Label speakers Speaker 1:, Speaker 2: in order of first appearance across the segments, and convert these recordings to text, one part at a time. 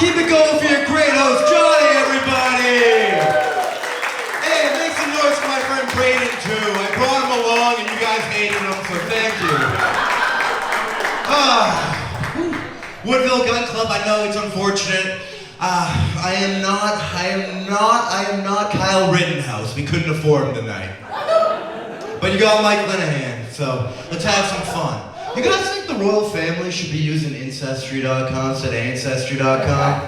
Speaker 1: Keep it going for your great host, Johnny, everybody! Hey, make some noise for my friend Braden, too. I brought him along and you guys hated him, so thank you. Woodville Gun Club, I know it's unfortunate. I am not Kyle Rittenhouse. We couldn't afford him tonight. But you got Mike Linnehan, so let's have some fun. You guys think the royal family should be using Ancestry.com instead of Ancestry.com?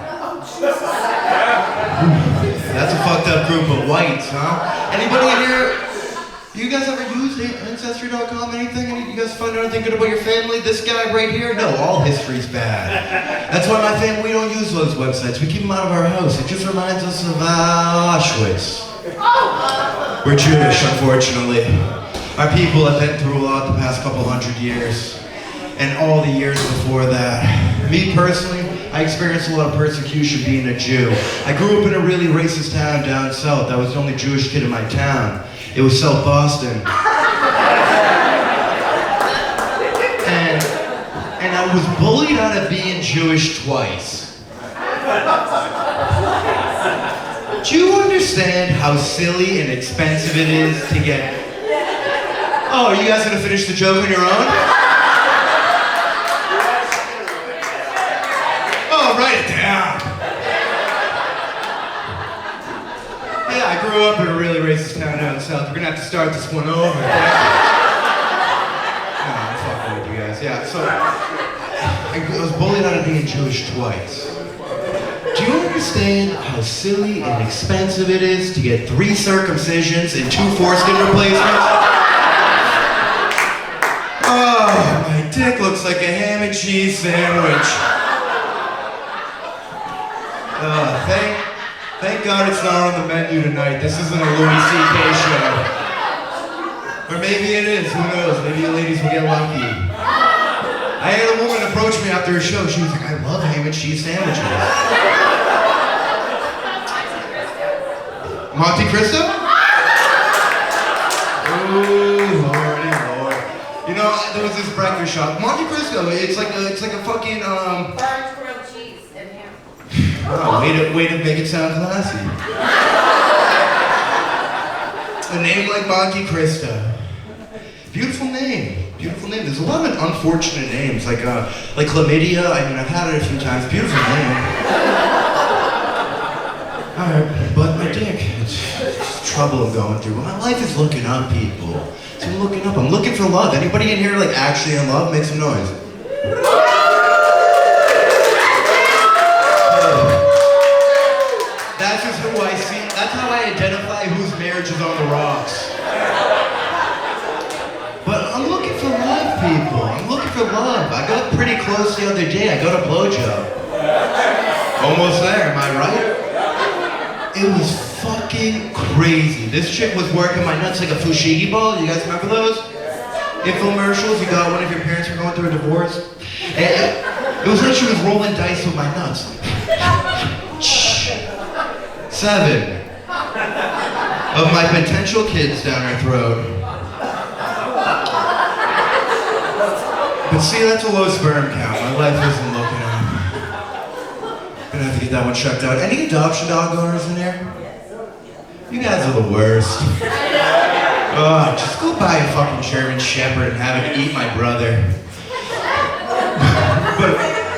Speaker 1: That's a fucked up group of whites, huh? Anybody in here, you guys ever used Ancestry.com, anything? You guys find anything good about your family? This guy right here? No, all history's bad. That's why my family, we don't use those websites. We keep them out of our house. It just reminds us of Auschwitz. We're Jewish, unfortunately. Our people have been through a lot the past couple hundred years, and all the years before that. Me personally, I experienced a lot of persecution being a Jew. I grew up in a really racist town down south. I was the only Jewish kid in my town. It was South Boston. And I was bullied out of being Jewish twice. Do you understand how silly and expensive it is to get... Oh, are you guys gonna finish the joke on your own? Oh, write it down. Yeah, I grew up in a really racist town down south. We're gonna have to start this one over. No, I'm fucking with you guys. Yeah, so I was bullied out of being Jewish twice. Do you understand how silly and expensive it is to get 3 circumcisions and 2 foreskin replacements? Oh, my dick looks like a ham and cheese sandwich. Thank God it's not on the menu tonight. This isn't a Louis C.K. show. Or maybe it is, who knows? Maybe you ladies will get lucky. I had a woman approach me after a show. She was like, I love ham and cheese sandwiches. Monte Cristo? Ooh, lordy lord. You know, there was this breakfast shop. Monte Cristo, it's like a fucking,
Speaker 2: Large grilled cheese and ham.
Speaker 1: Oh, way to make it sound classy. A name like Monte Cristo. Beautiful name. Beautiful name. There's a lot of unfortunate names, like chlamydia. I mean, I've had it a few times. Beautiful name. Alright, but my dick, it's trouble I'm going through. My life is looking up, people. So I'm looking up. I'm looking for love. Anybody in here, like, actually in love? Make some noise. That's just who I see. That's how I identify whose marriage is on the rocks. But I'm looking for love, people. I'm looking for love. I got pretty close the other day. I got a blowjob. Almost there, am I right? It was fucking crazy. This chick was working my nuts like a fushigi ball. You guys remember those? Infomercials, you got one of your parents were going through a divorce. And it was like she was rolling dice with my nuts. 7 of my potential kids down her throat. But see, that's a low sperm count. My life isn't looking up. Gonna have to get that one checked out. Any adoption dog owners in here? You guys are the worst. Just go buy a fucking German Shepherd and have it eat my brother. But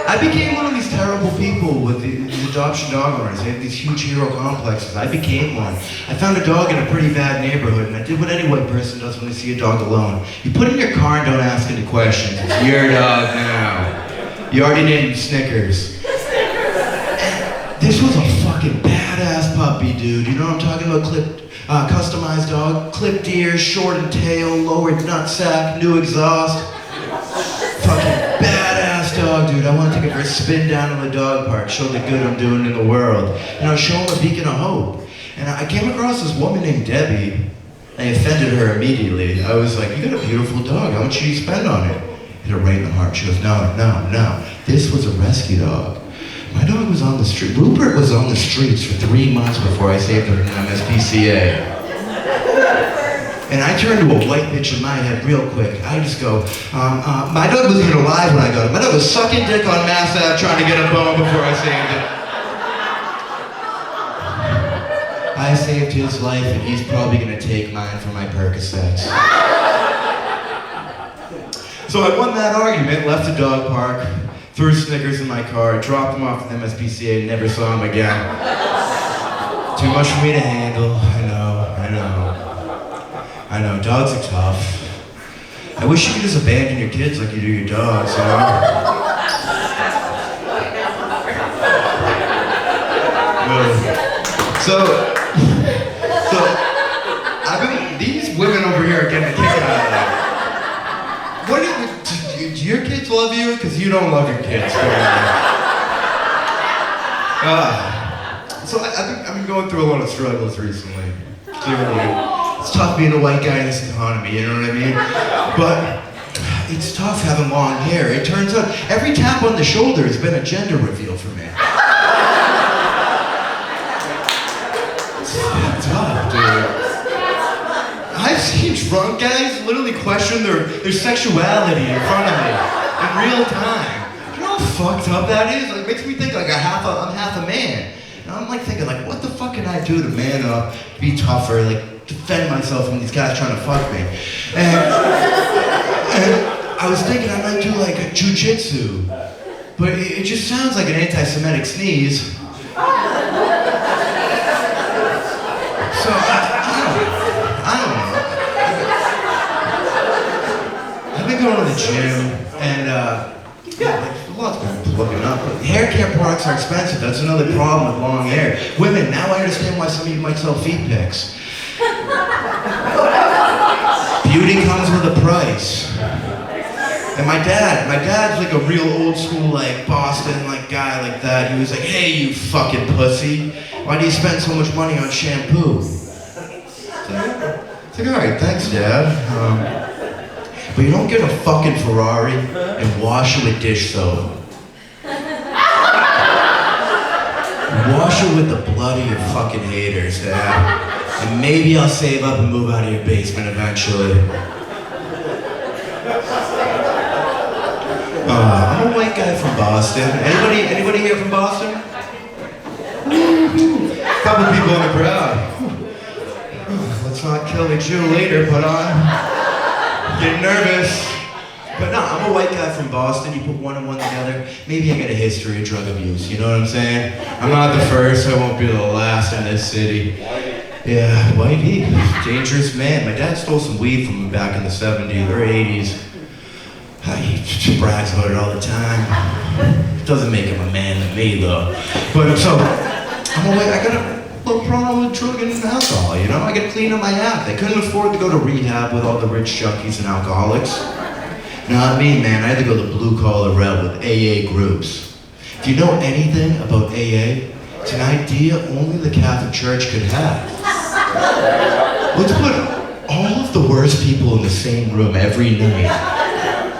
Speaker 1: I became one of these terrible people with these adoption dog owners. They have these huge hero complexes. I became one. I found a dog in a pretty bad neighborhood, and I did what any white person does when they see a dog alone. You put it in your car and don't ask any questions. It's your dog now. You already named him Snickers. This was a fucking badass puppy, dude. You know what I'm talking about? Customized dog, clipped ears, shortened tail, lowered nutsack, new exhaust. Fucking badass dog, dude. I want to take it for a spin down to the dog park, show the good I'm doing in the world. You know, show him a beacon of hope. And I came across this woman named Debbie. I offended her immediately. I was like, you got a beautiful dog. How much do you spend on it? Hit her right in the heart. She goes, no. This was a rescue dog. My dog was on the street. Rupert was on the streets for 3 months before I saved her from MSPCA. And I turned to a white bitch in my head real quick. I just go, my dog wasn't even alive when I got him. My dog was sucking dick on Mass Ave trying to get a bone before I saved it. I saved his life, and he's probably gonna take mine for my Percocets. So I won that argument, left the dog park, threw Snickers in my car, dropped him off at MSPCA, and never saw him again. Too much for me to handle. I know, dogs are tough. I wish you could just abandon your kids like you do your dogs, you know? These women over here are getting a kick out of that. Do your kids love you? Because you don't love your kids. So I've been going through a lot of struggles recently. Clearly, it's tough being a white guy in this economy, you know what I mean? But it's tough having long hair. It turns out every tap on the shoulder has been a gender reveal for me. It's tough, dude. I've seen drunk guys literally question their sexuality in front of me in real time. You know how fucked up that is? Like, it makes me think like I'm half a man. And I'm like thinking like, what the fuck can I do to man up, be tougher, like defend myself from these guys trying to fuck me? And I was thinking I might do like a jujitsu, but it just sounds like an anti-Semitic sneeze. So I don't know. I've been going to the gym, and a lot's been looking up. Hair care products are expensive. That's another problem with long hair. Women, now I understand why some of you might sell feet pics. Beauty comes with a price. And my dad's like a real old school, like Boston, like guy like that. He was like, hey, you fucking pussy, why do you spend so much money on shampoo? It's like, all right, thanks, Dad. But you don't get a fucking Ferrari and wash it with dish soap. Wash it with the blood of your fucking haters, Dad. And maybe I'll save up and move out of your basement eventually. I'm a white guy from Boston. Anybody here from Boston? Couple people in the crowd. Let's not kill the Jew later, but I'm getting nervous. But no, I'm a white guy from Boston. You put one and one together, maybe I got a history of drug abuse, you know what I'm saying? I'm not the first, I won't be the last in this city. Yeah, whitey, dangerous man. My dad stole some weed from him back in the 70s or 80s. He brags about it all the time. Doesn't make him a man to me, though. But so, I got a little problem with drug and alcohol, you know? I gotta clean up my act. I couldn't afford to go to rehab with all the rich junkies and alcoholics. Not me, man. I had to go the blue-collar route with AA groups. If you know anything about AA, it's an idea only the Catholic Church could have. Let's put all of the worst people in the same room every night.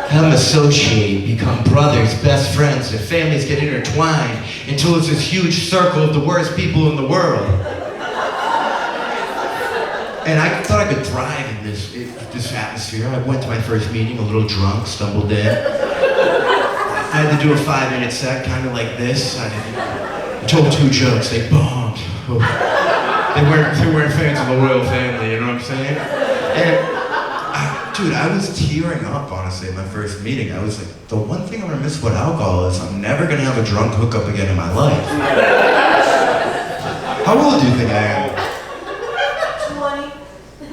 Speaker 1: Have them associate, become brothers, best friends, their families get intertwined until it's this huge circle of the worst people in the world. And I thought I could thrive in this atmosphere. I went to my first meeting a little drunk, stumbled in. I had to do a 5-minute set, kind of like this. I told 2 jokes, they bombed. They weren't fans of the royal family, you know what I'm saying? And dude, I was tearing up, honestly, at my first meeting. I was like, the one thing I'm gonna miss about alcohol is I'm never gonna have a drunk hookup again in my life. How old do you think I am?
Speaker 2: 20.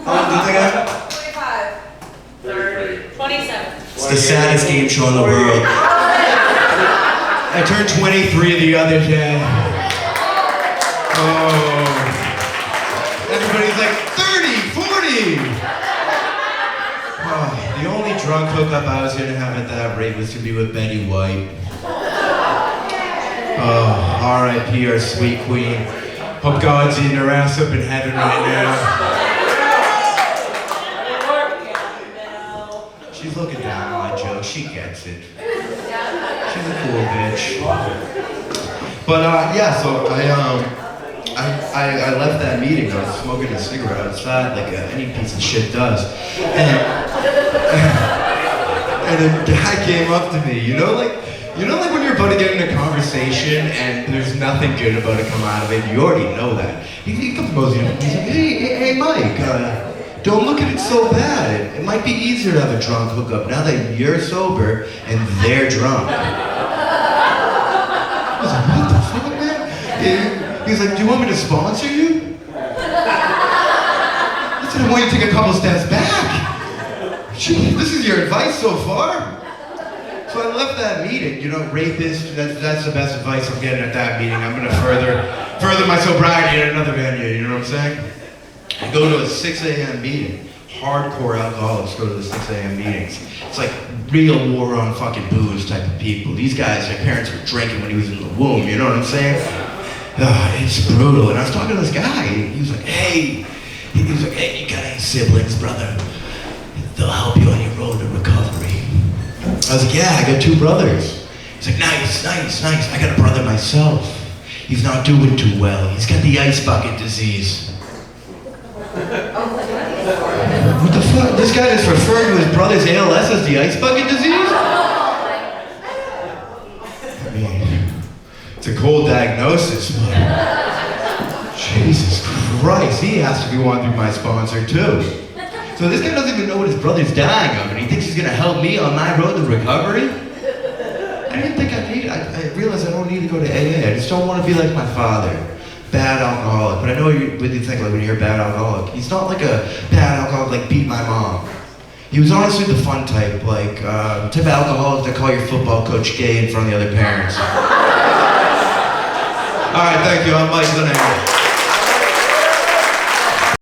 Speaker 1: How old do you think I am?
Speaker 2: 25. 30. 27.
Speaker 1: It's the saddest game show in the world. I turned 23 the other day. Oh. Everybody's like, 30, 40! Oh, the only drunk hookup I was gonna have at that rate was to be with Betty White. Oh, R.I.P. our sweet queen. Hope God's eating her ass up in heaven right now. She's looking down on my joke, she gets it. She's a cool bitch. But yeah, so I left that meeting. I was smoking a cigarette outside like any piece of shit does. And a guy came up to me, you know, like You know, like when you're about to get in a conversation and there's nothing good about to come out of it, you already know that. He comes and he's like, hey, Mike, don't look at it so bad. It might be easier to have a drunk hookup now that you're sober and they're drunk. I was like, what the fuck, man? He's like, do you want me to sponsor you? I said, I want you to take a couple steps back. Gee, this is your advice so far? So I left that meeting, you know, rapist, that's the best advice I'm getting at that meeting. I'm gonna further my sobriety at another venue, you know what I'm saying? I go to a 6 a.m. meeting. Hardcore alcoholics go to the 6 a.m. meetings. It's like real war on fucking booze type of people. These guys, their parents were drinking when he was in the womb, you know what I'm saying? It's brutal. And I was talking to this guy, he was like, hey, you got any siblings, brother? They'll help you on your road to recovery. I was like, yeah, I got 2 brothers. He's like, nice. I got a brother myself. He's not doing too well. He's got the ice bucket disease. What the fuck? This guy is referring to his brother's ALS as the ice bucket disease? I mean, it's a cold diagnosis, but Jesus Christ, he has to be one through my sponsor too. So this guy doesn't even know what his brother's dying of, and he thinks he's gonna help me on my road to recovery? I didn't think I realized I don't need to go to AA. I just don't want to be like my father. Bad alcoholic. But I know what you think, like when you hear bad alcoholic. He's not like a bad alcoholic like beat my mom. He was honestly the fun type, like type of alcoholic that call your football coach gay in front of the other parents. Alright, thank you. I'm Mike Linnehan.